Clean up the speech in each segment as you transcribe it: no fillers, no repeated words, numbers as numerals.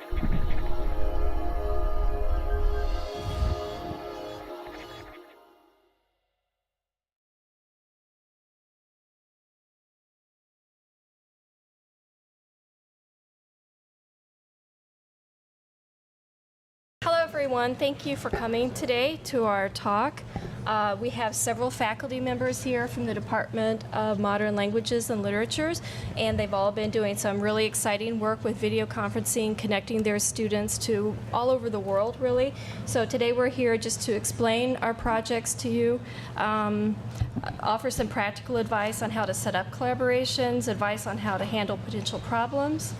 Hello everyone, thank you for coming today to our talk. We have several faculty members here from the Department of Modern Languages and Literatures, and they've all been doing some really exciting work with video conferencing, connecting their students to all over the world, really. So today we're here just to explain our projects to you, offer some practical advice on how to set up collaborations, advice on how to handle potential problems,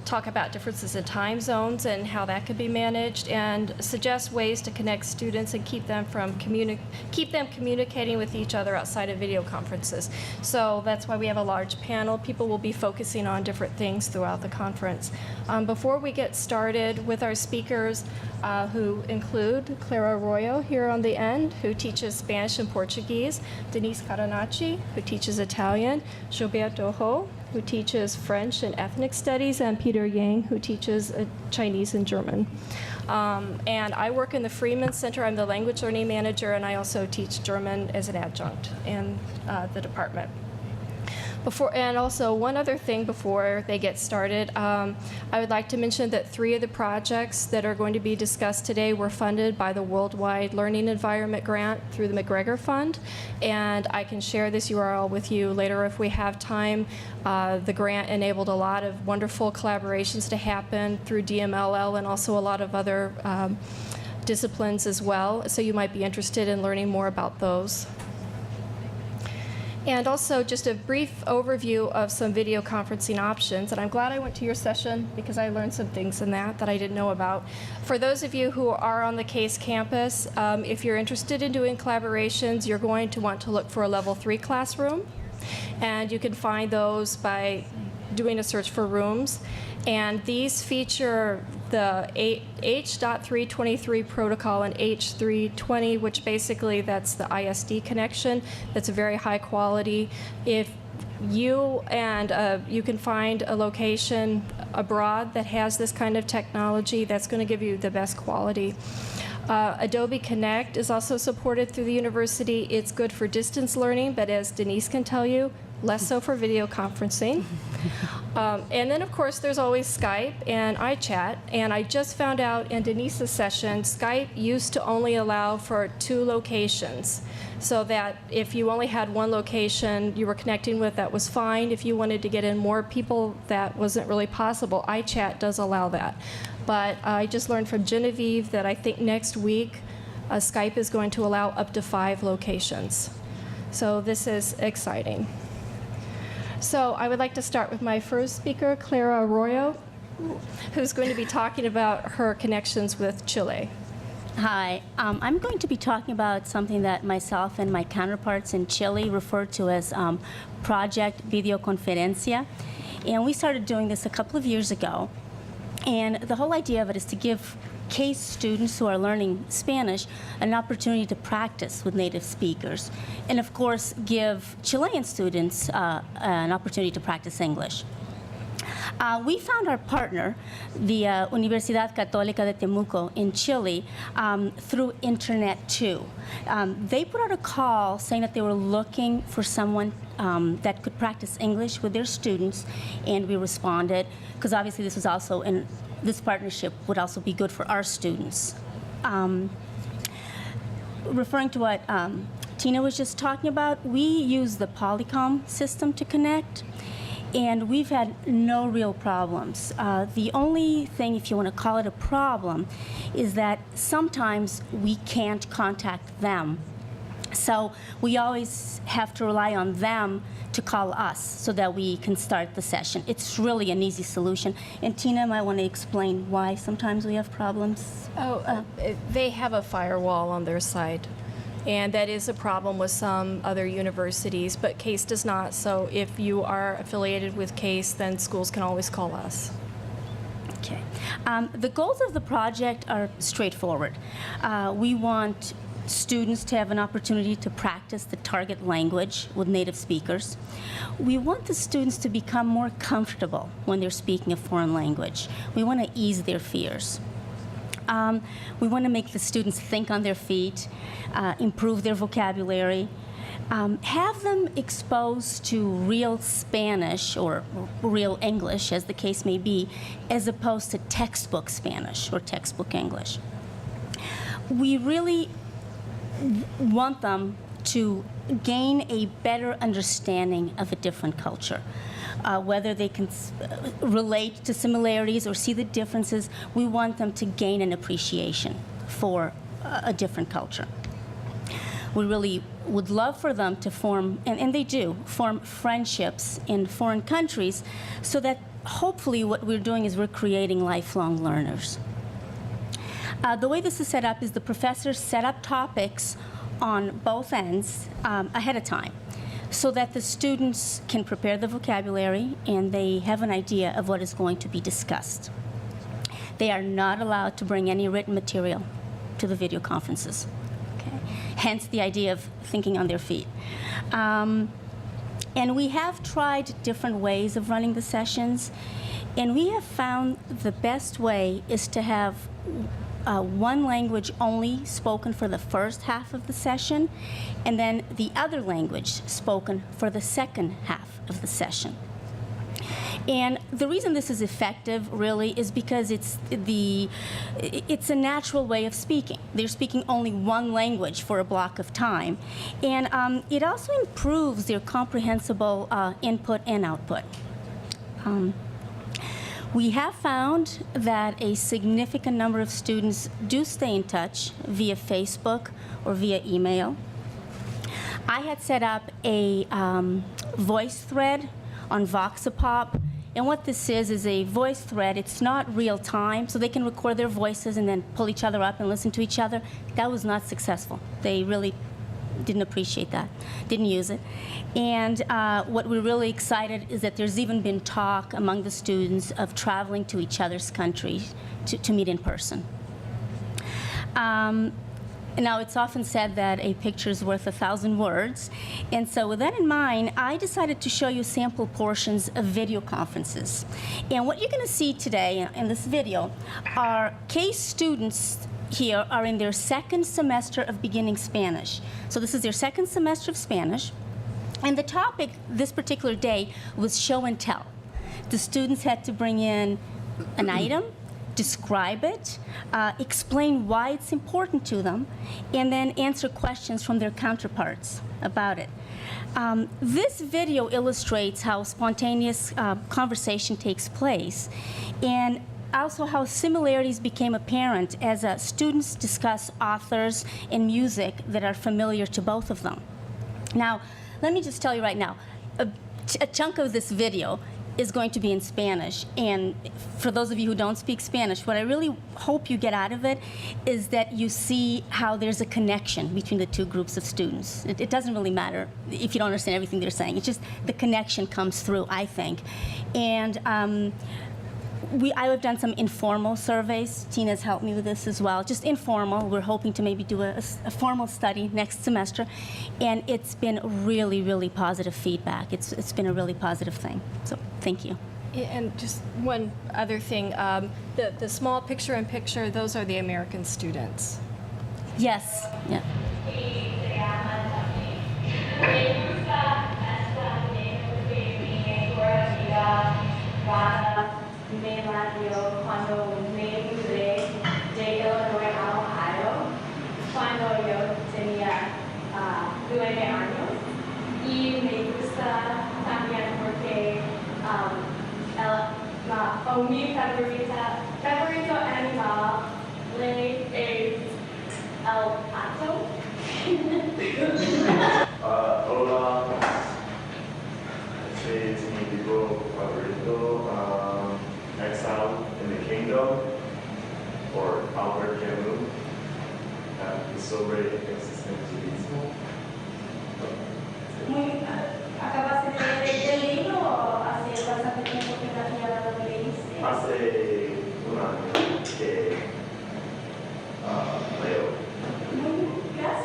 talk about differences in time zones and how that could be managed, and suggest ways to connect students and keep them communicating with each other outside of video conferences. So that's why we have a large panel. People will be focusing on different things throughout the conference. Before we get started with our speakers, who include Clara Arroyo here on the end, who teaches Spanish and Portuguese, Denise Caterinacci, who teaches Italian, Gilbert Doho, who teaches French and Ethnic Studies, and Peter Yang, who teaches Chinese and German. And I work in the Freeman Center. I'm the language learning manager, and I also teach German as an adjunct in the department. And also one other thing before they get started, I would like to mention that 3 of the projects that are going to be discussed today were funded by the Worldwide Learning Environment Grant through the McGregor Fund, and I can share this URL with you later if we have time. The grant enabled a lot of wonderful collaborations to happen through DMLL and also a lot of other disciplines as well, so you might be interested in learning more about those. And also just a brief overview of some video conferencing options. And I'm glad I went to your session because I learned some things in that I didn't know about. For those of you who are on the CASE campus, if you're interested in doing collaborations, you're going to want to look for a level 3 classroom. And you can find those by doing a search for rooms. And these feature the H.323 protocol and H320, which basically that's the ISD connection. That's a very high quality. If you can find a location abroad that has this kind of technology, that's going to give you the best quality. Adobe Connect is also supported through the university. It's good for distance learning, but as Denise can tell you, less so for video conferencing. And then, of course, there's always Skype and iChat. And I just found out in Denise's session, Skype used to only allow for 2 locations. So that if you only had 1 location you were connecting with, that was fine. If you wanted to get in more people, that wasn't really possible. iChat does allow that. But I just learned from Genevieve that I think next week, Skype is going to allow up to 5 locations. So this is exciting. So I would like to start with my first speaker, Clara Arroyo, who's going to be talking about her connections with Chile. Hi, I'm going to be talking about something that myself and my counterparts in Chile refer to as Project Videoconferencia. And we started doing this a couple of years ago. And the whole idea of it is to give CASE students who are learning Spanish an opportunity to practice with native speakers, and of course give Chilean students an opportunity to practice English. We found our partner, the Universidad Católica de Temuco in Chile, through Internet too. They put out a call saying that they were looking for someone that could practice English with their students, and we responded, because obviously this was also this partnership would also be good for our students. Referring to what Tina was just talking about, we use the Polycom system to connect, and we've had no real problems. The only thing, if you want to call it a problem, is that sometimes we can't contact them. So we always have to rely on them to call us so that we can start the session. It's really an easy solution. And Tina might want to explain why sometimes we have problems. They have a firewall on their side. And that is a problem with some other universities, but CASE does not. So if you are affiliated with CASE, then schools can always call us. Okay. The goals of the project are straightforward. We want students to have an opportunity to practice the target language with native speakers. We want the students to become more comfortable when they're speaking a foreign language. We want to ease their fears. We want to make the students think on their feet, improve their vocabulary, have them exposed to real Spanish or real English, as the case may be, as opposed to textbook Spanish or textbook English. We really want them to gain a better understanding of a different culture. Whether they can relate to similarities or see the differences, we want them to gain an appreciation for a different culture. We really would love for them to form, and they do, form friendships in foreign countries so that hopefully what we're doing is we're creating lifelong learners. The way this is set up is the professors set up topics on both ends ahead of time, so that the students can prepare the vocabulary and they have an idea of what is going to be discussed. They are not allowed to bring any written material to the video conferences. Okay? Hence the idea of thinking on their feet. And we have tried different ways of running the sessions, and we have found the best way is to have one language only spoken for the first half of the session, and then the other language spoken for the second half of the session. And the reason this is effective really is because it's a natural way of speaking. They're speaking only one language for a block of time, and it also improves their comprehensible input and output. We have found that a significant number of students do stay in touch via Facebook or via email. I had set up a voice thread on Voxapop, and what this is a voice thread. It's not real time, so they can record their voices and then pull each other up and listen to each other. That was not successful. They really didn't appreciate that, didn't use it. And what we're really excited is that there's even been talk among the students of traveling to each other's countries to meet in person. Now, it's often said that a picture is worth 1,000 words, and so with that in mind, I decided to show you sample portions of video conferences. And what you're going to see today in this video are case students here are in their second semester of beginning Spanish. So this is their second semester of Spanish, and the topic this particular day was show and tell. The students had to bring in an item, describe it, explain why it's important to them, and then answer questions from their counterparts about it. This video illustrates how spontaneous conversation takes place, and also how similarities became apparent as students discuss authors and music that are familiar to both of them. Now, let me just tell you right now, a chunk of this video is going to be in Spanish, and for those of you who don't speak Spanish, what I really hope you get out of it is that you see how there's a connection between the two groups of students. It doesn't really matter if you don't understand everything they're saying. It's just the connection comes through, I think. And I have done some informal surveys. Tina's helped me with this as well, just informal. We're hoping to maybe do a formal study next semester, and it's been really, really positive feedback. It's been a really positive thing, so thank you. And just one other thing, the small picture-in-picture, those are the American students. Yes, yeah. Cuando me mudé de Illinois a Ohio, cuando yo tenía 9 años, y me gusta también porque mi favorito animal es el pato. Hola, este es mi libro favorito. Exile in the Kingdom, or Albert Camus, sobre existencialismo. ¿Acabas de leer el libro o hace bastante tiempo que lo leíste? Hace un año que leo. Muy bien, gracias.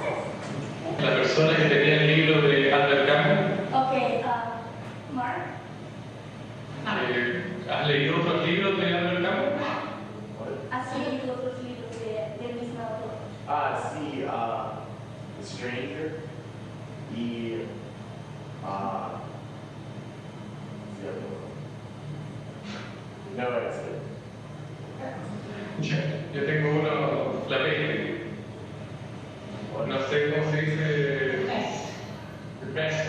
No exit. Yo tengo uno, la peste. No sé cómo se dice. The best.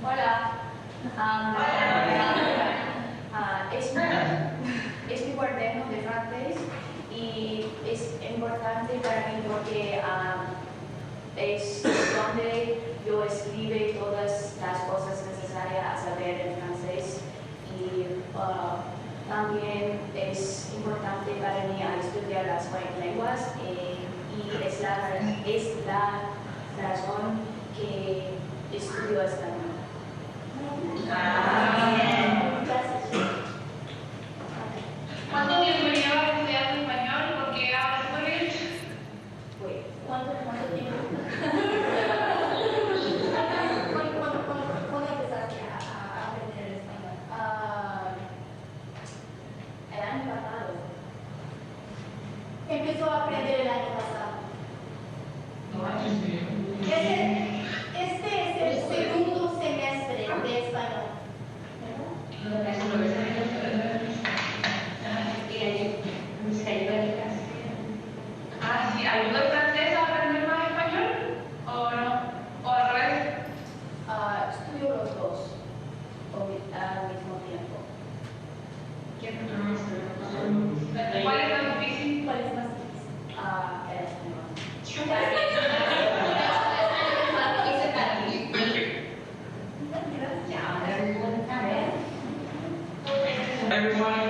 Hola. Es mi cuaderno de francés y es importante para mí porque es donde yo escribo todas las cosas necesarias a saber en francés y también es importante para mí a estudiar las lenguas y es la razón que estudio español. ¿Cuánto tiempo llevas estudiando español? ¿Por qué hablas por él? ¿Cuánto tiempo? ¿Cuándo empezaste a aprender el español? El año pasado. Empezó a aprender el año pasado. Este es el segundo semestre de español. Sí, ¿ayuda el francés a aprender más español? ¿O no? ¿O al revés? Estudio los dos al mismo tiempo. ¿Cuál es más difícil? ¿Cuál es más difícil? El español. Hi everyone,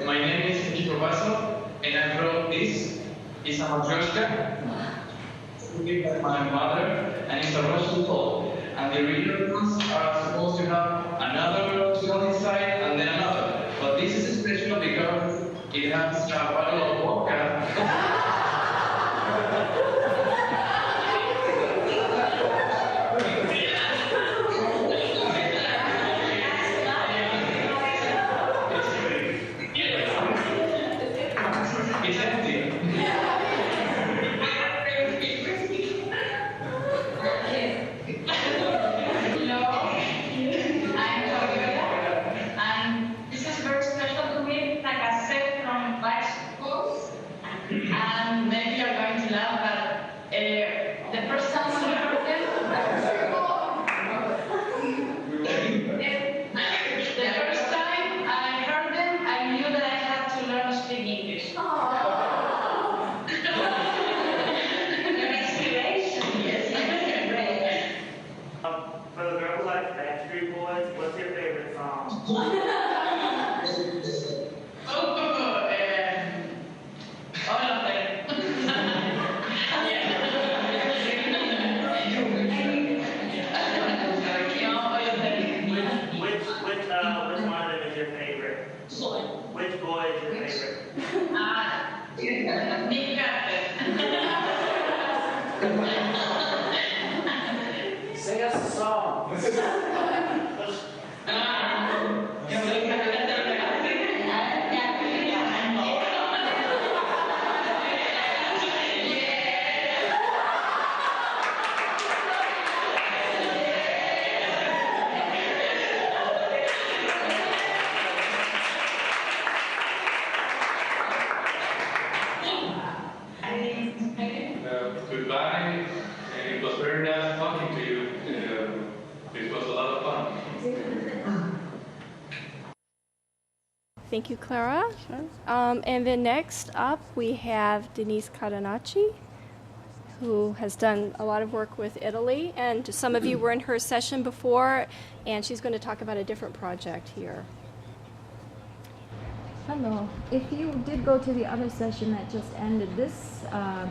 my name is Gilbert and I wrote this. It's a Oestreich, by my mother, and it's a Russian poem. And the readers are supposed to have another tone inside and then another. But this is special because it has a bottle of vodka. It's empty. Hello, I'm Arroyo, and this is very special to me, like I said from bicycles, and maybe you're going to laugh, but the first time I heard them, I knew that I had to learn to speak English. For the girls like Backstreet Boys, what's your favorite song? All of them. Which one of them is your favorite? Which boy is your favorite? Nick Sing us a song. Goodbye, and it was very nice talking to you. It was a lot of fun. Thank you, Clara. And then next up, we have Denise Caterinacci, who has done a lot of work with Italy. And some of you were in her session before, and she's going to talk about a different project here. Hello. If you did go to the other session that just ended, this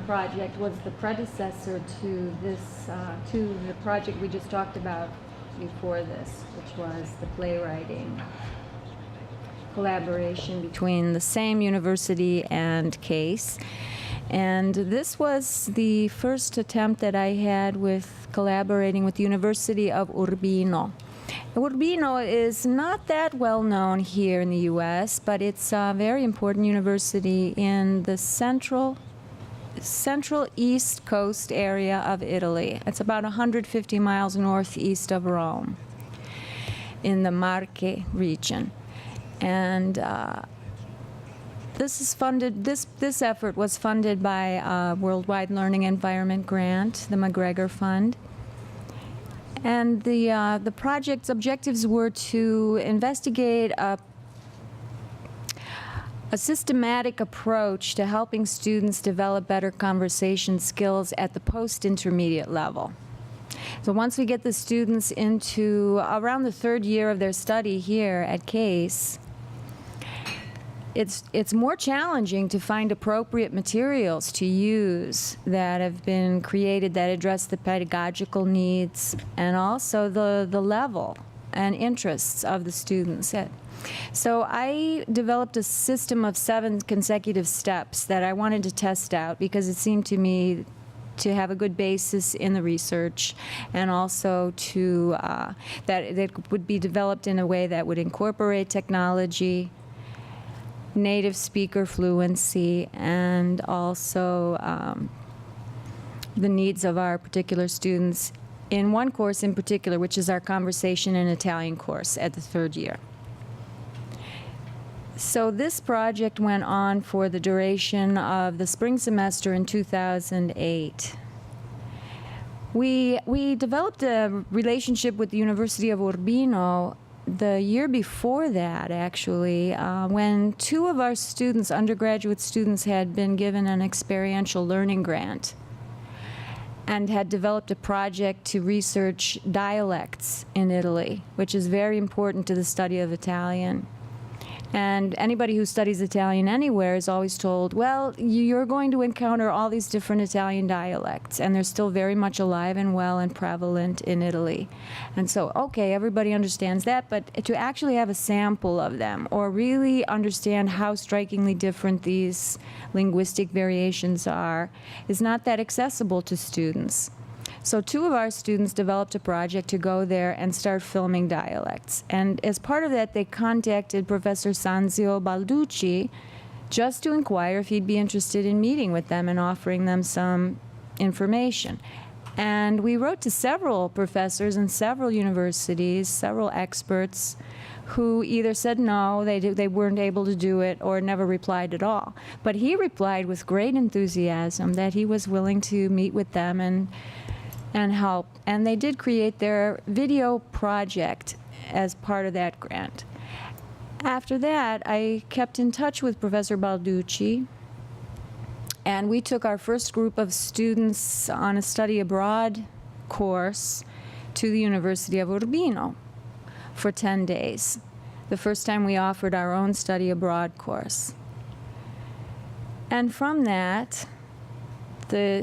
project was the predecessor to this, to the project we just talked about before this, which was the playwriting collaboration between the same university and CASE. And this was the first attempt that I had with collaborating with the University of Urbino. Urbino is not that well known here in the U.S., but it's a very important university in the central central east coast area of Italy. It's about 150 miles northeast of Rome in the Marche region. And this effort was funded by a Worldwide Learning Environment Grant, the McGregor Fund. And the project's objectives were to investigate a systematic approach to helping students develop better conversation skills at the post-intermediate level. So once we get the students into around the third year of their study here at CASE, it's more challenging to find appropriate materials to use that have been created that address the pedagogical needs and also the level and interests of the students. So I developed a system of 7 consecutive steps that I wanted to test out because it seemed to me to have a good basis in the research, and also to that it would be developed in a way that would incorporate technology, native speaker fluency, and also the needs of our particular students in one course in particular, which is our Conversation in Italian course at the third year. So this project went on for the duration of the spring semester in 2008. We developed a relationship with the University of Urbino the year before that, actually, when 2 of our students, undergraduate students, had been given an experiential learning grant and had developed a project to research dialects in Italy, which is very important to the study of Italian. And anybody who studies Italian anywhere is always told, well, you're going to encounter all these different Italian dialects, and they're still very much alive and well and prevalent in Italy. And so, okay, everybody understands that, but to actually have a sample of them or really understand how strikingly different these linguistic variations are is not that accessible to students. So 2 of our students developed a project to go there and start filming dialects. And as part of that, they contacted Professor Sanzio Balducci just to inquire if he'd be interested in meeting with them and offering them some information. And we wrote to several professors and several universities, several experts, who either said no, they weren't able to do it, or never replied at all. But he replied with great enthusiasm that he was willing to meet with them and help. And they did create their video project as part of that grant. After that, I kept in touch with Professor Balducci, and we took our first group of students on a study abroad course to the University of Urbino for 10 days. The first time we offered our own study abroad course. And from that,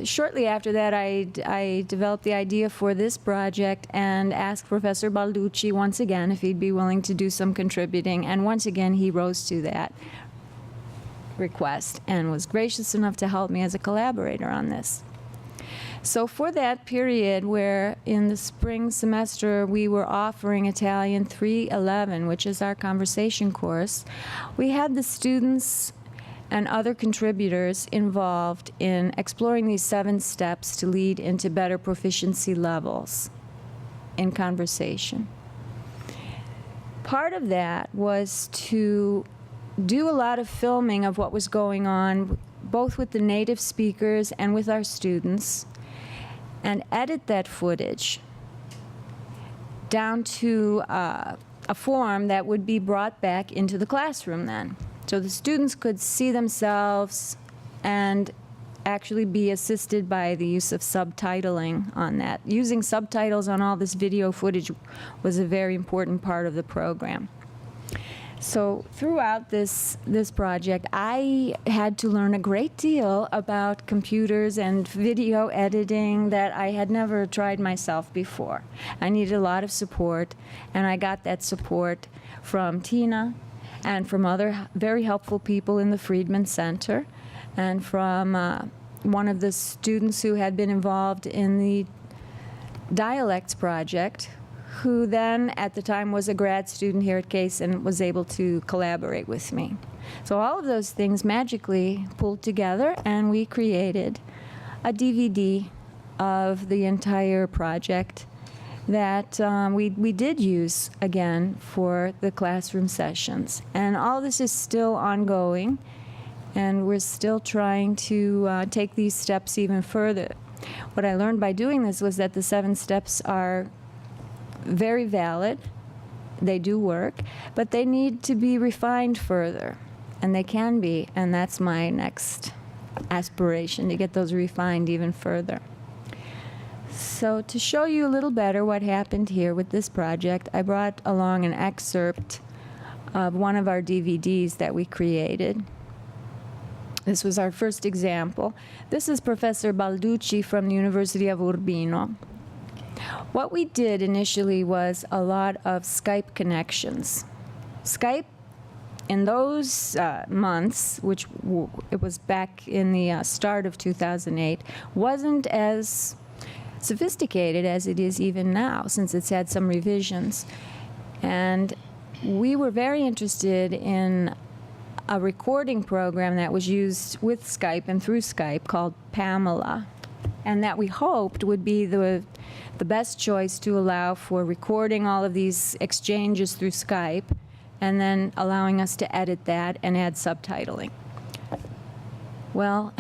shortly after that, I developed the idea for this project and asked Professor Balducci once again if he'd be willing to do some contributing. And once again, he rose to that request and was gracious enough to help me as a collaborator on this. So for that period where in the spring semester we were offering Italian 311, which is our conversation course, we had the students and other contributors involved in exploring these 7 steps to lead into better proficiency levels in conversation. Part of that was to do a lot of filming of what was going on, both with the native speakers and with our students, and edit that footage down to a form that would be brought back into the classroom then. So the students could see themselves and actually be assisted by the use of subtitling on that. Using subtitles on all this video footage was a very important part of the program. So throughout this project, I had to learn a great deal about computers and video editing that I had never tried myself before. I needed a lot of support, and I got that support from Tina and from other very helpful people in the Friedman Center, and from one of the students who had been involved in the dialects project, who then at the time was a grad student here at Case and was able to collaborate with me. So all of those things magically pulled together, and we created a DVD of the entire project that we did use again for the classroom sessions. And all this is still ongoing, and we're still trying to take these steps even further. What I learned by doing this was that the 7 steps are very valid. They do work, but they need to be refined further, and they can be, and that's my next aspiration, to get those refined even further. So to show you a little better what happened here with this project, I brought along an excerpt of one of our DVDs that we created. This was our first example. This is Professor Balducci from the University of Urbino. What we did initially was a lot of Skype connections. Skype, in those months, which it was back in the start of 2008, wasn't as sophisticated as it is even now, since it's had some revisions. And we were very interested in a recording program that was used with Skype and through Skype called Pamela, and that we hoped would be the best choice to allow for recording all of these exchanges through Skype and then allowing us to edit that and add subtitling. Well,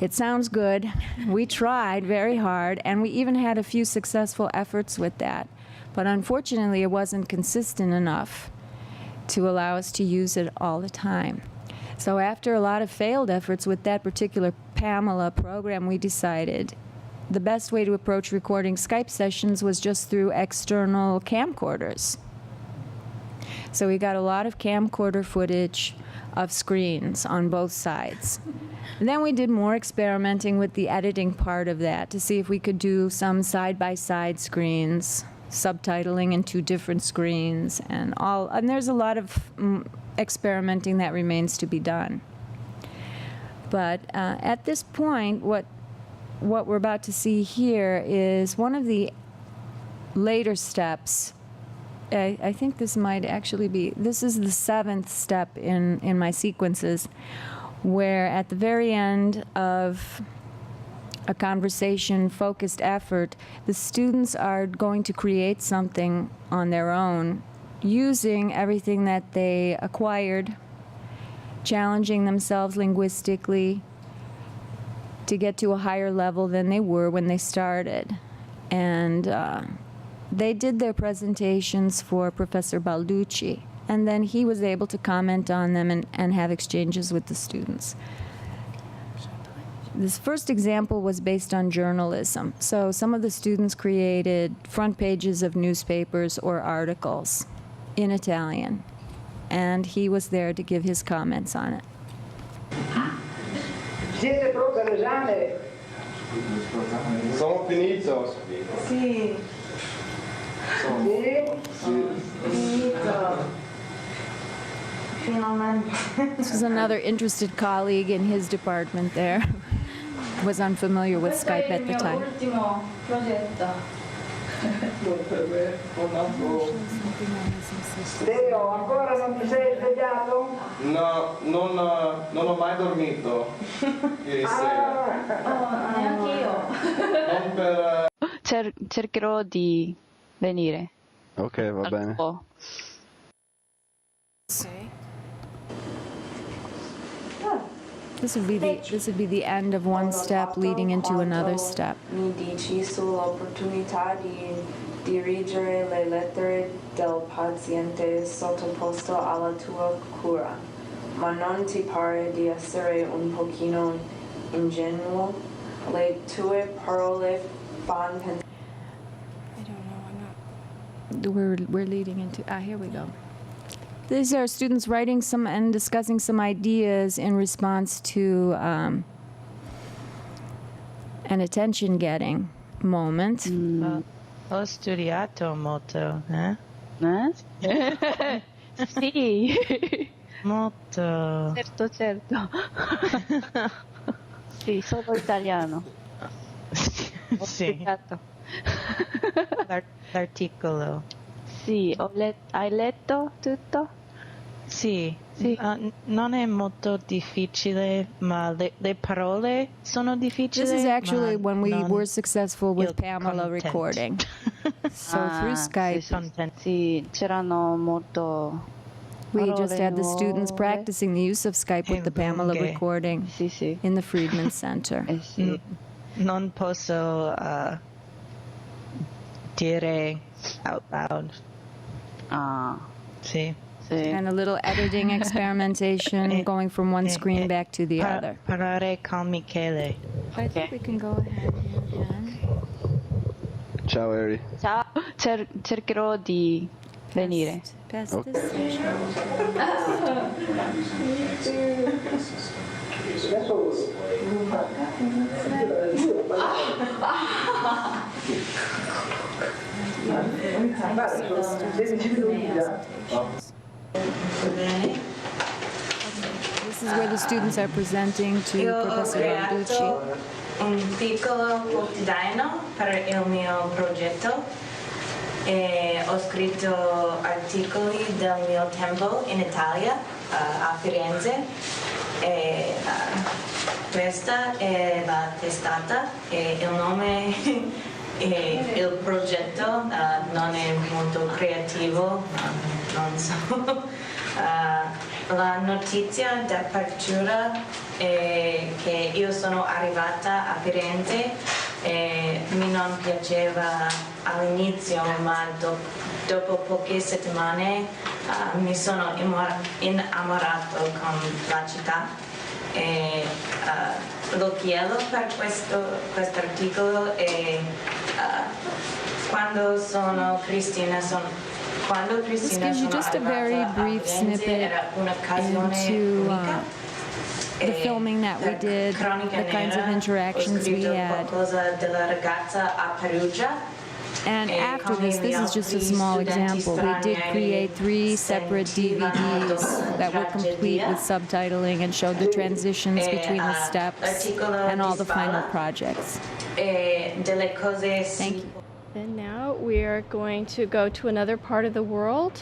it sounds good. We tried very hard, and we even had a few successful efforts with that. But unfortunately, it wasn't consistent enough to allow us to use it all the time. So after a lot of failed efforts with that particular Pamela program, we decided the best way to approach recording Skype sessions was just through external camcorders. So we got a lot of camcorder footage of screens on both sides. And then we did more experimenting with the editing part of that to see if we could do some side-by-side screens, subtitling in 2 different screens, and there's a lot of experimenting that remains to be done. But at this point, what we're about to see here is one of the later steps. I think this might actually be, this is the 7th step in my sequences, where at the very end of a conversation-focused effort, the students are going to create something on their own using everything that they acquired, challenging themselves linguistically to get to a higher level than they were when they started. And they did their presentations for Professor Balducci, and then he was able to comment on them and have exchanges with the students. This first example was based on journalism. So some of the students created front pages of newspapers or articles in Italian, and he was there to give his comments on it. Siete pronti all'esame? Sono finito. Sì. Finito. Finalmente. This was another interested colleague in his department there. Was unfamiliar with Skype at the time. Ultimo progetto. Leo, ancora non ti sei svegliato? No, non ho mai dormito ieri sera. Neanche io. Non per... cercherò di venire. Ok, va bene. This would be the end of one step leading into another step. Mi dici sull'opportunità di dirigere le lettere del paziente sottoposto alla tua cura, ma non ti pare di essere un pochino ingenuo? Le tue parole fan pensare. I don't know, I'm not. We're leading into, here we go. These are students writing some and discussing some ideas in response to an attention-getting moment. Ho studiato molto, eh? Sì. Molto. Certo. Sì, solo italiano. Sì. Ho studiato. l'articolo. Sì, hai letto tutto? Sì, non è molto difficile, ma le parole sono difficili. This is actually ma when we non were successful with il Pamela content. recording. So through Skype, Sì, c'erano molto we just parole had the students nuove. practicing the use of Skype with the Pamela lunghe. recording Sì. in the Friedman Center. Sì. Non posso dire out loud. Sì. And a little editing experimentation, going from one screen back to the other. Parlare con Michele. I think we can go ahead and Ciao Eri. Ciao, cercherò di venire. pass this session. This is where the students are presenting to Professor Balducci. Un piccolo quotidiano per il mio progetto e ho scritto articoli del mio tempo in Italia, a Firenze. E, questa è la testata e il nome e il progetto non è molto creativo, non so. La notizia d'apertura è che io sono arrivata a Firenze e mi non piaceva all'inizio, ma dopo poche settimane mi sono innamorato con la città e lo chiedo per questo articolo e quando sono Cristina quando This Cristina gives you sono just a very arrivata a brief Firenze snippet era un'occasione into unica. the filming that we did, the kinds of interactions we had. And after this is just a small example. We did create 3 separate DVDs that were complete with subtitling and showed the transitions between the steps and all the final projects. Thank you. And now we are going to go to another part of the world.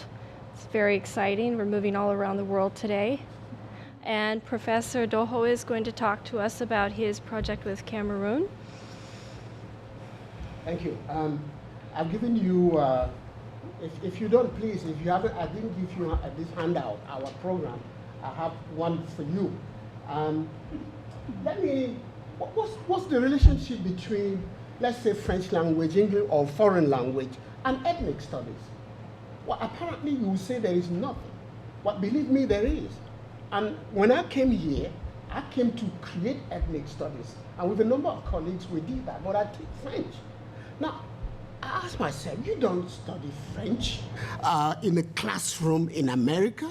It's very exciting. We're moving all around the world today. And Professor Doho is going to talk to us about his project with Cameroon. Thank you. I've given you, if you don't please, if you haven't, I didn't give you this handout, our program. I have one for you. What's the relationship between, let's say, French language, English, or foreign language, and ethnic studies? Well, apparently you will say there is nothing. But believe me, there is. And when I came here, I came to create ethnic studies. And with a number of colleagues, we did that. But I took French. Now, I asked myself, you don't study French in a classroom in America.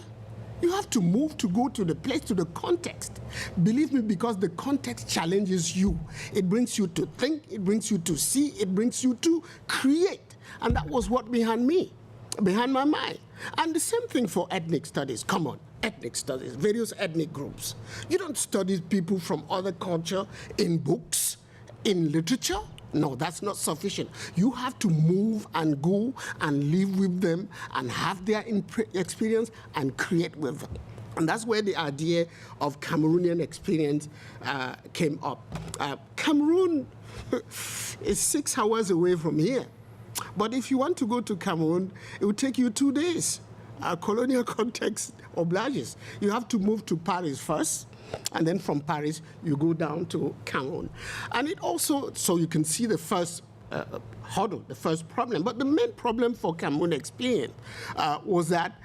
You have to move to go to the place, to the context. Believe me, because the context challenges you. It brings you to think, it brings you to see, it brings you to create. And that was what behind my mind. And the same thing for ethnic studies. Come on, ethnic studies, various ethnic groups. You don't study people from other culture in books, in literature. No, that's not sufficient. You have to move and go and live with them and have their experience and create with them. And that's where the idea of Cameroonian experience came up. Cameroon is 6 hours away from here. But if you want to go to Cameroon, it will take you 2 days. Colonial context obliges. You have to move to Paris first, and then from Paris, you go down to Cameroon. And it also, so you can see the first hurdle, the first problem. But the main problem for Cameroon experience was that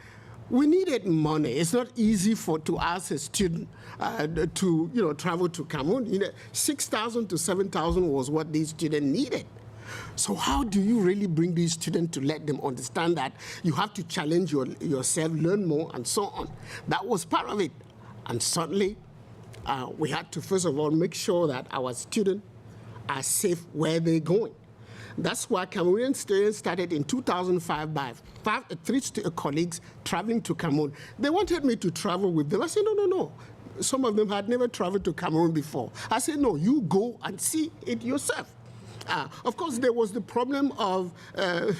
we needed money. It's not easy to ask a student to travel to Cameroon. 6,000 to 7,000 was what these students needed. So how do you really bring these students to let them understand that you have to challenge yourself, learn more, and so on? That was part of it. And certainly, we had to, first of all, make sure that our students are safe where they're going. That's why Cameroonian students started in 2005 by 3 colleagues traveling to Cameroon. They wanted me to travel with them. I said, no. Some of them had never traveled to Cameroon before. I said, no, you go and see it yourself. Of course, there was the problem of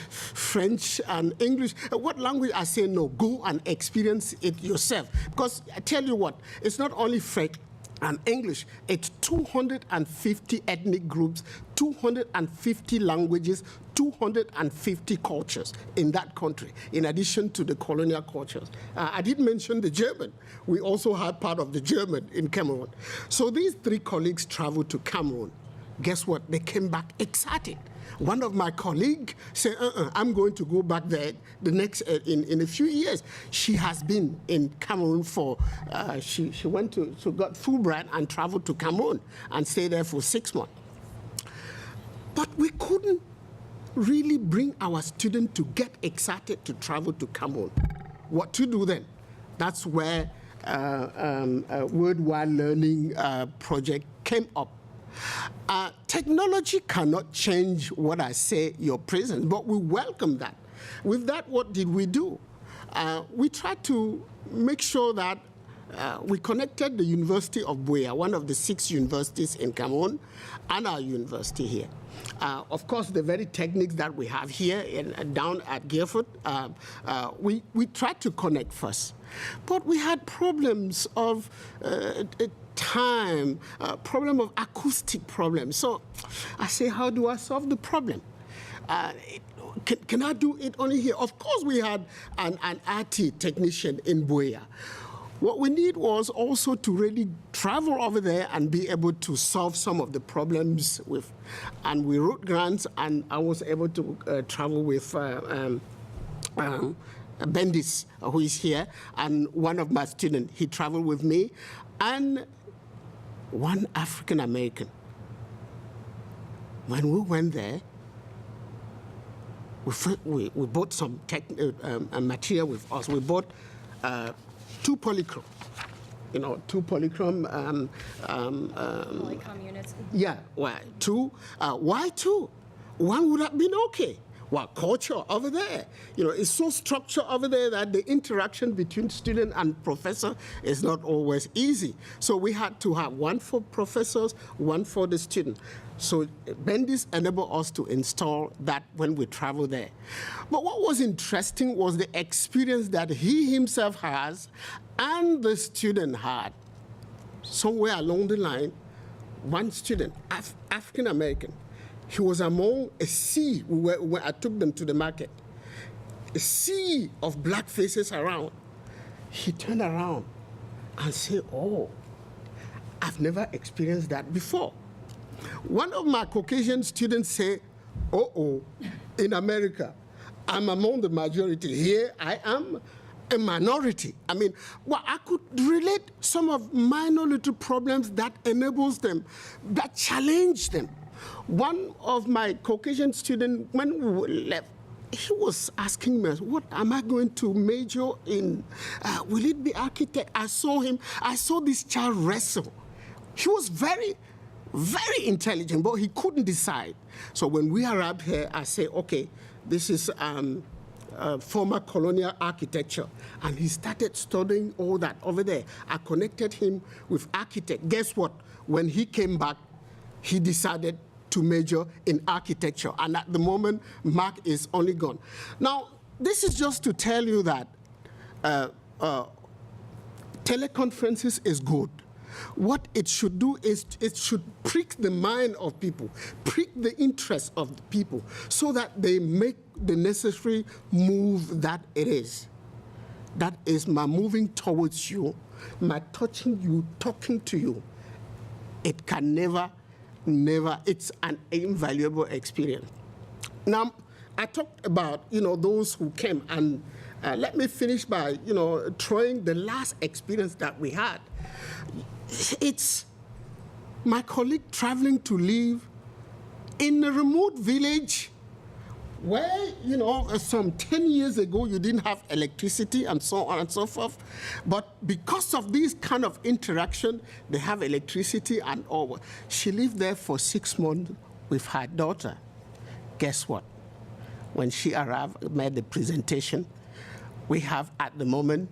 French and English. What language? I say no, go and experience it yourself. Because I tell you what, it's not only French and English, it's 250 ethnic groups, 250 languages, 250 cultures in that country, in addition to the colonial cultures. I did mention the German. We also had part of the German in Cameroon. So these three colleagues traveled to Cameroon. Guess what? They came back excited. One of my colleagues said, I'm going to go back there the next in a few years. She has been in Cameroon for, she went to, so got Fulbright and traveled to Cameroon and stayed there for 6 months. But we couldn't really bring our students to get excited to travel to Cameroon. What to do then? That's where a worldwide learning project came up. Technology cannot change what I say, your presence, but we welcome that. With that, what did we do? We tried to make sure that we connected the University of Buea, one of the 6 universities in Cameroon, and our university here. Of course, the very techniques that we have here down at Gilbert, we tried to connect first. But we had problems of time, problem of acoustic problems. So I say, how do I solve the problem? Can I do it only here? Of course, we had an IT technician in Buea. What we need was also to really travel over there and be able to solve some of the problems with, and we wrote grants, and I was able to travel with Denise, who is here, and one of my students, he traveled with me, and one African American. When we went there, we bought some material with us. We bought 2 polychrome, 2 polychrome. Polycom units. Yeah, well, 2. Why 2? 1 would have been okay. Well, culture over there, it's so structured over there that the interaction between student and professor is not always easy. So we had to have 1 for professors, 1 for the student. So Bendis enabled us to install that when we travel there. But what was interesting was the experience that he himself has and the student had. Somewhere along the line, one student, African American, he was among a sea where I took them to the market. A sea of black faces around. He turned around and said, oh, I've never experienced that before. One of my Caucasian students said, in America, I'm among the majority. Here I am a minority. I mean, I could relate some of minor little problems that enables them, that challenge them. One of my Caucasian students, when we left, he was asking me, what am I going to major in? Will it be architect? I saw this child wrestle. He was very, very intelligent, but he couldn't decide. So when we arrived here, I said, okay, this is former colonial architecture. And he started studying all that over there. I connected him with architect. Guess what? When he came back, he decided to major in architecture. And at the moment, Mark is only gone. Now, this is just to tell you that teleconferences is good. What it should do is it should prick the mind of people, prick the interest of the people, so that they make the necessary move that it is. That is my moving towards you, my touching you, talking to you. It can never, it's an invaluable experience. Now, I talked about, those who came, and let me finish by, throwing the last experience that we had. It's my colleague traveling to live in a remote village where, some 10 years ago, you didn't have electricity and so on and so forth. But because of this kind of interaction, they have electricity and all. She lived there for 6 months with her daughter. Guess what? When she arrived, made the presentation, we have at the moment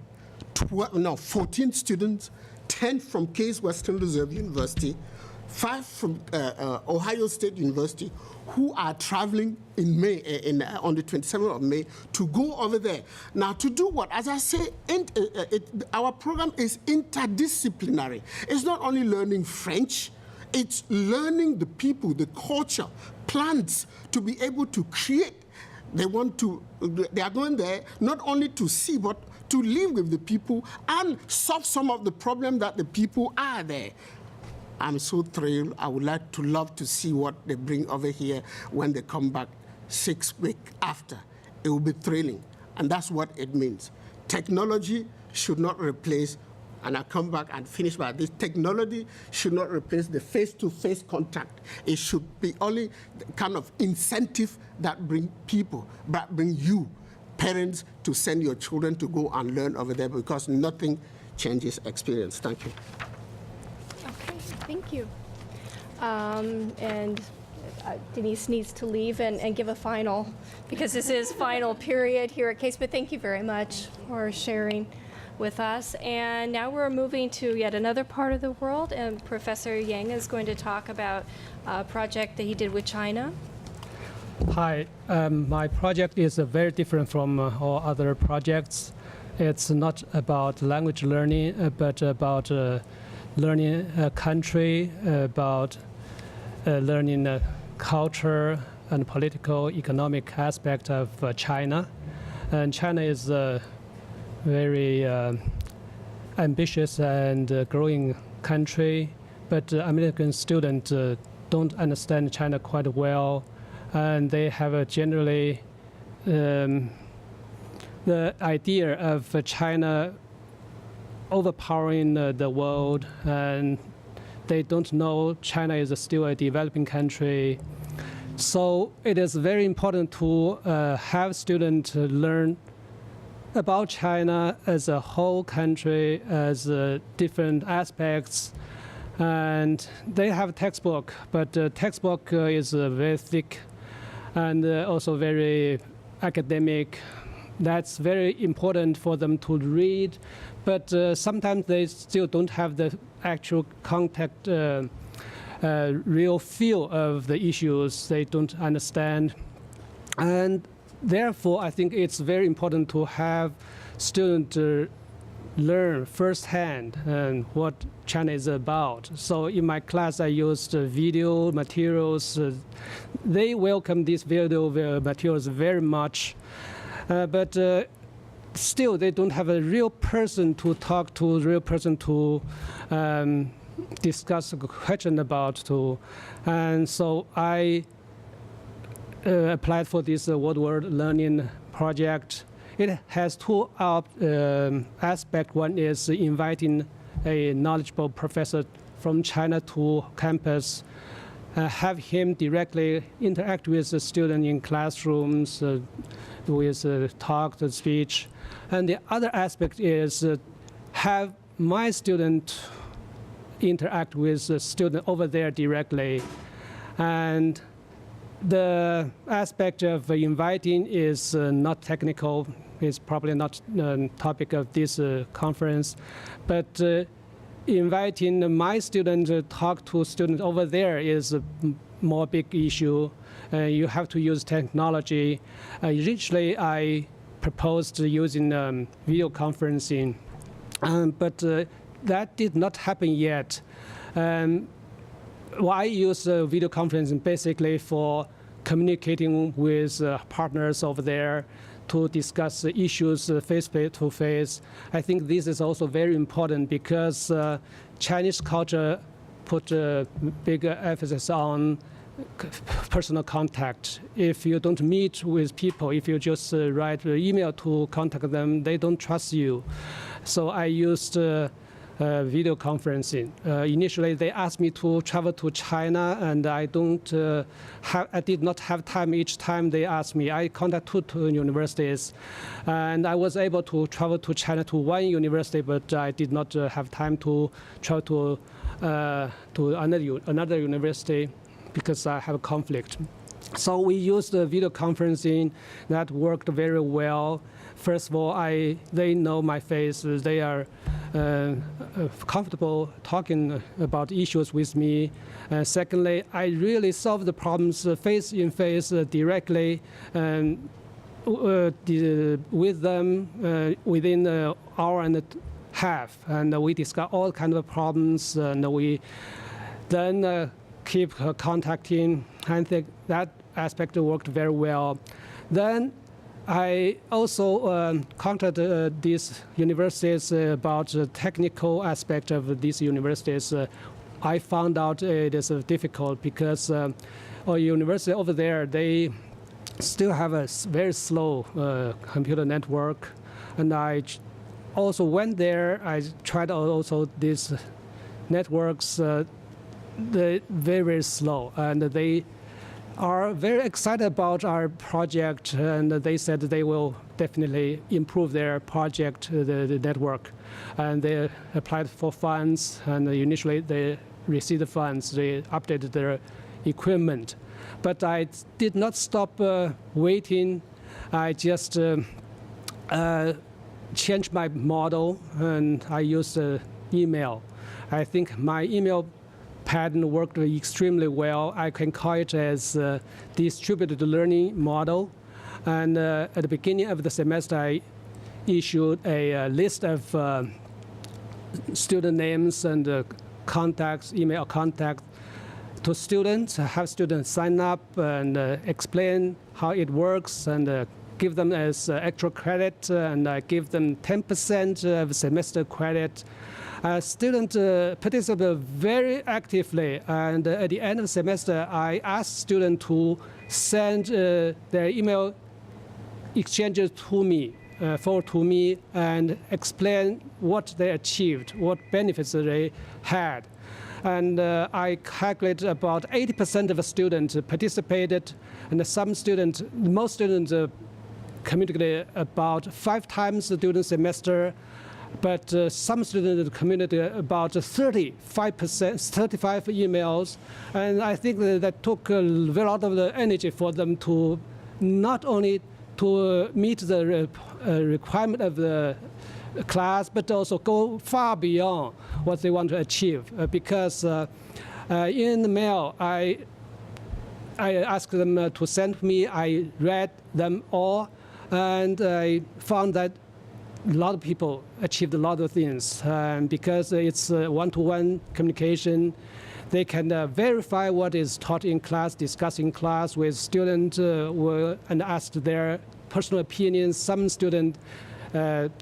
14 students, 10 from Case Western Reserve University, 5 from Ohio State University, who are traveling in May, on the 27th of May, to go over there. Now, to do what? As I say, our program is interdisciplinary. It's not only learning French, it's learning the people, the culture, plans to be able to create. They are going there not only to see, but to live with the people and solve some of the problems that the people are there. I'm so thrilled. I would love to see what they bring over here when they come back 6 weeks after. It will be thrilling, and that's what it means. Technology should not replace, and I'll come back and finish by this, technology should not replace the face-to-face contact. It should be only the kind of incentive that bring you, parents, to send your children to go and learn over there, because nothing changes experience. Thank you. Thank you. Denise needs to leave and give a final, because this is final period here at CASE, but thank you very much for sharing with us. And now we're moving to yet another part of the world, and Professor Yang is going to talk about a project that he did with China. Hi, my project is very different from all other projects. It's not about language learning, but about learning a country, about learning culture and political, economic aspect of China. And China is a very ambitious and growing country, but American students don't understand China quite well, and they have generally the idea of China overpowering the world, and they don't know China is still a developing country. So it is very important to have students learn about China as a whole country, as different aspects. And they have a textbook, but the textbook is very thick and also very academic. That's very important for them to read, but sometimes they still don't have the actual contact, real feel of the issues. They don't understand. And therefore, I think it's very important to have students learn firsthand what China is about. So in my class, I used video materials. They welcome these video materials very much. But still, they don't have a real person to talk to, a real person to discuss a question about. And so I applied for this World Learning project. It has two aspects. One is inviting a knowledgeable professor from China to campus, have him directly interact with the student in classrooms, with talk and speech. And the other aspect is have my student interact with the student over there directly. And the aspect of inviting is not technical. It's probably not the topic of this conference. But inviting my student to talk to students over there is a more big issue. You have to use technology. Originally, I proposed using video conferencing, but that did not happen yet. I use video conferencing basically for communicating with partners over there to discuss issues face-to-face. I think this is also very important because Chinese culture put a big emphasis on personal contact. If you don't meet with people, if you just write an email to contact them, they don't trust you. So I used video conferencing. Initially, they asked me to travel to China, and I did not have time each time they asked me. I contacted two universities, and I was able to travel to China to one university, but I did not have time to travel to another university because I have a conflict. So we used video conferencing. That worked very well. First of all, they know my face. They are comfortable talking about issues with me. Secondly, I really solve the problems face in face directly with them within an hour and a half. And we discuss all kinds of problems, and we then keep contacting. I think that aspect worked very well. Then I also contacted these universities about the technical aspect of these universities. I found out it is difficult because our university over there, they still have a very slow computer network. And I also went there. I tried also these networks. They're very, very slow. And they are very excited about our project, and they said they will definitely improve their project, the network. And they applied for funds, and initially they received the funds. They updated their equipment. But I did not stop waiting. I just changed my model, and I used email. I think my email pattern worked extremely well. I can call it as distributed learning model. And at the beginning of the semester, I issued a list of student names and contacts, email contacts to students, have students sign up and explain how it works, and give them as extra credit, and give them 10% of semester credit. Students participate very actively, and at the end of the semester, I asked students to send their email exchanges to me, and explain what they achieved, what benefits they had. And I calculate about 80% of the students participated, and most students communicated about 5 times during the semester. But some students communicated about 35 emails, and I think that took a lot of the energy for them to not only to meet the requirement of the class, but also go far beyond what they want to achieve. Because in the mail, I asked them to send me. I read them all, and I found that a lot of people achieved a lot of things, because it's one-to-one communication. They can verify what is taught in class, discuss in class with students, and ask their personal opinions. Some student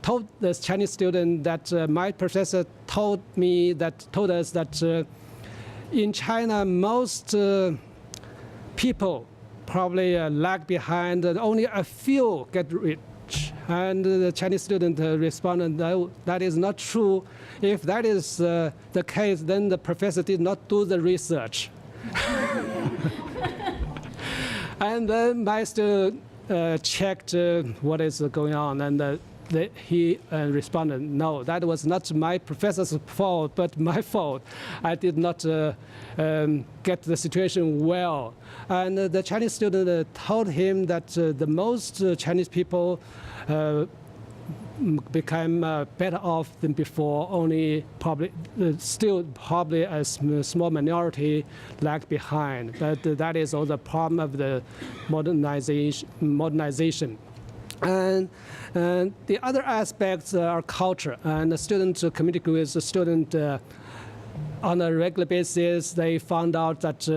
told the Chinese student that my professor told us that in China most people probably lag behind, and only a few get rich. And the Chinese student responded, no, that is not true. If that is the case, then the professor did not do the research. And then my student checked what is going on, and he responded, no, that was not my professor's fault, but my fault. I did not get the situation well. And the Chinese student told him that the most Chinese people became better off than before. Only still probably a small minority lagged behind. But that is all the problem of the modernization. And the other aspects are culture. And the students communicate with the student on a regular basis. They found out that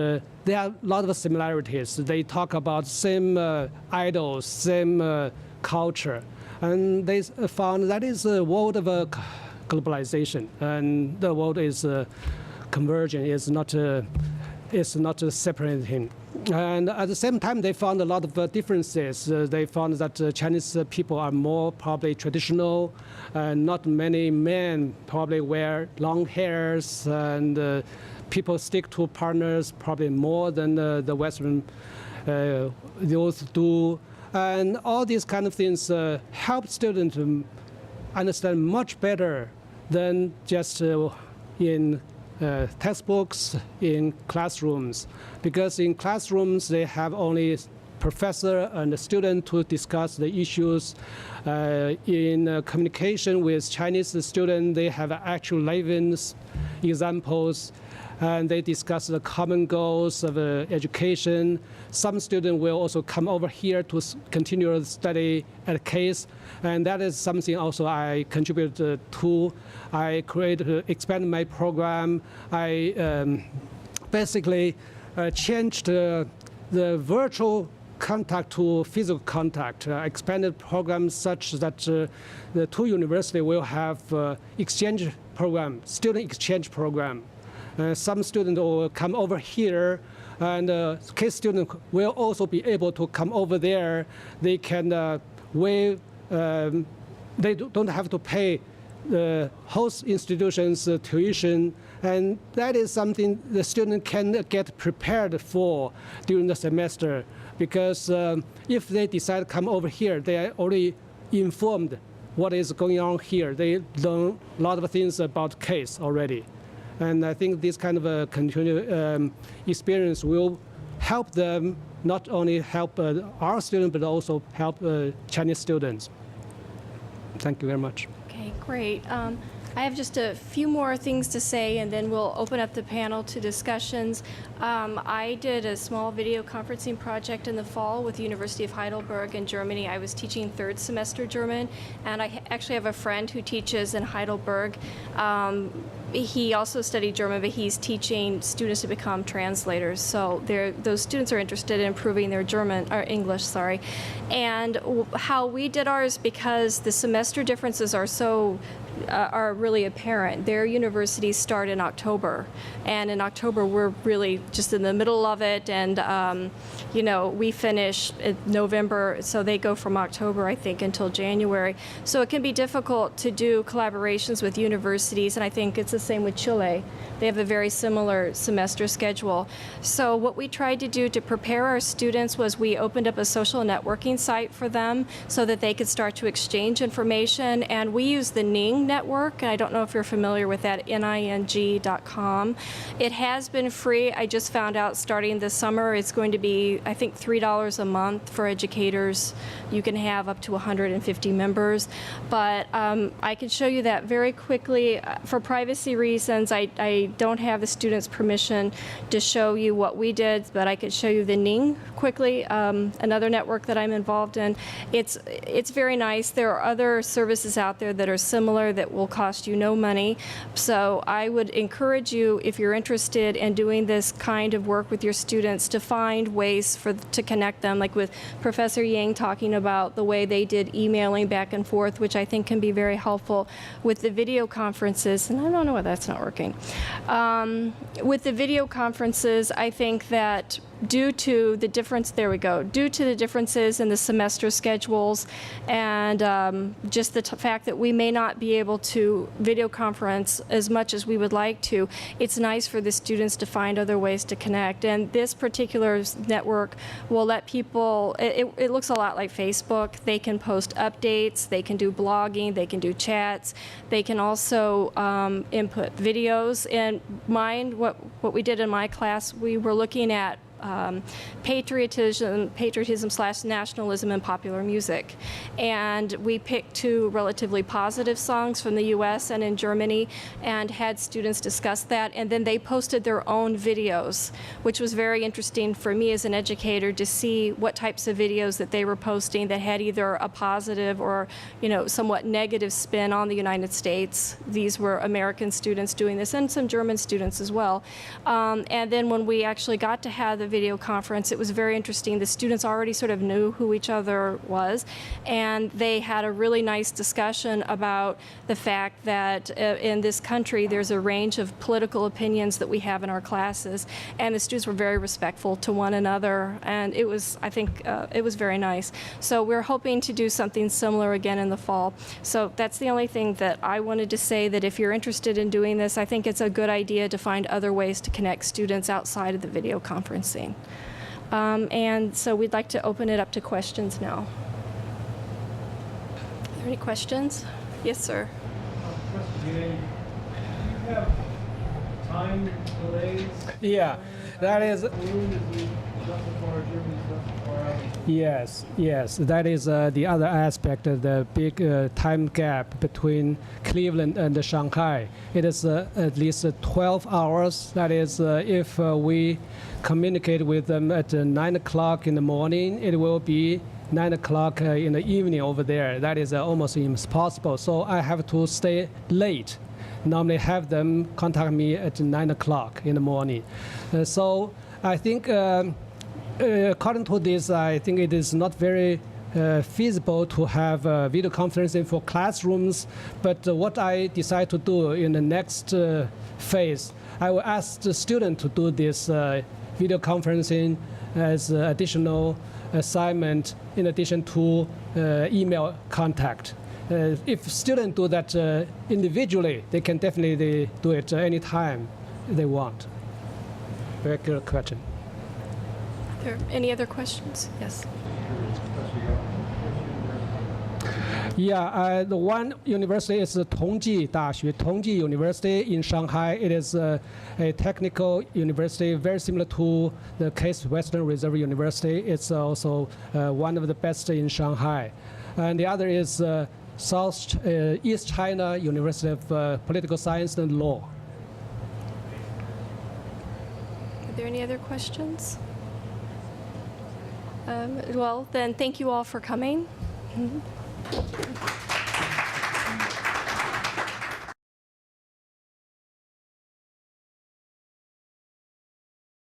there are a lot of similarities. They talk about same idols, same culture. And they found that is a world of globalization. And the world is converging, is not separating. And at the same time, they found a lot of differences. They found that Chinese people are more probably traditional, and not many men probably wear long hairs, and people stick to partners probably more than the Western youth do. And all these kind of things help students to understand much better than just in textbooks in classrooms, because in classrooms they have only professor and the student to discuss the issues. In communication with Chinese students, they have actual living examples, and they discuss the common goals of education. Some students will also come over here to continue the study at CASE, and that is something also I contributed to. I expanded my program. I basically changed the virtual contact to physical contact, expanded programs such that the two universities will have exchange program, student exchange program. Some students will come over here, and CASE students will also be able to come over there. They can waive, they don't have to pay the host institution's tuition, and that is something the student can get prepared for during the semester. Because if they decide to come over here, they are already informed what is going on here. They learn a lot of things about CASE already. And I think this kind of a continued experience will help them, not only help our students, but also help Chinese students. Thank you very much. Okay, great. I have just a few more things to say, and then we'll open up the panel to discussions. I did a small video conferencing project in the fall with the University of Heidelberg in Germany. I was teaching third semester German, and I actually have a friend who teaches in Heidelberg. He also studied German, but he's teaching students to become translators. So those students are interested in improving their German, or English, sorry. And how we did ours, because the semester differences are so are really apparent. Their universities start in October, and in October we're really just in the middle of it, and you know, we finish in November, so they go from October, I think, until January. So it can be difficult to do collaborations with universities, and I think it's the same with Chile. They have a very similar semester schedule. So what we tried to do to prepare our students was we opened up a social networking site for them so that they could start to exchange information, and we use the Ning network, and I don't know if you're familiar with that, ning.com. It has been free. I just found out starting this summer it's going to be, I think, $3 a month for educators. You can have up to 150 members, but I can show you that very quickly. For privacy reasons, I don't have the students' permission to show you what we did, but I could show you the Ning quickly, another network that I'm involved in. It's very nice. There are other services out there that are similar that will cost you no money. So I would encourage you, if you're interested in doing this kind of work with your students, to find ways to connect them, like with Professor Yang talking about the way they did emailing back and forth, which I think can be very helpful with the video conferences. And I don't know why that's not working. With the video conferences, I think that due to the differences in the semester schedules, and just the fact that we may not be able to video conference as much as we would like to, it's nice for the students to find other ways to connect. And this particular network will let people, it looks a lot like Facebook. They can post updates, they can do blogging, they can do chats, they can also input videos. And mine, what we did in my class, we were looking at patriotism/nationalism in popular music. And we picked two relatively positive songs from the US and in Germany and had students discuss that, and then they posted their own videos, which was very interesting for me as an educator to see what types of videos that they were posting that had either a positive or, you know, somewhat negative spin on the United States. These were American students doing this, and some German students as well. And then when we actually got to have the video conference, it was very interesting. The students already sort of knew who each other was, and they had a really nice discussion about the fact that in this country there's a range of political opinions that we have in our classes, and the students were very respectful to one another, and it was, I think, it was very nice. So we're hoping to do something similar again in the fall. So that's the only thing that I wanted to say, that if you're interested in doing this, I think it's a good idea to find other ways to connect students outside of the video conferencing. And so we'd like to open it up to questions now. Are there any questions? Yes, sir. You have time delays? Yeah, that is. Yes, that is the other aspect of the big time gap between Cleveland and Shanghai. It is at least 12 hours. That is, if we communicate with them at 9 o'clock in the morning, it will be 9 o'clock in the evening over there. That is almost impossible. So I have to stay late. Normally have them contact me at 9 o'clock in the morning. So I think according to this, I think it is not very feasible to have video conferencing for classrooms. But what I decide to do in the next phase, I will ask the student to do this video conferencing as additional assignment in addition to email contact. If students do that individually, they can definitely do it anytime they want. Very good question. Are there any other questions? Yes. Yeah, the one university is Tongji Daxue, Tongji University in Shanghai. It is a technical university, very similar to the Case Western Reserve University. It's also one of the best in Shanghai. And the other is East China University of Political Science and Law. Are there any other questions? Well, then thank you all for coming.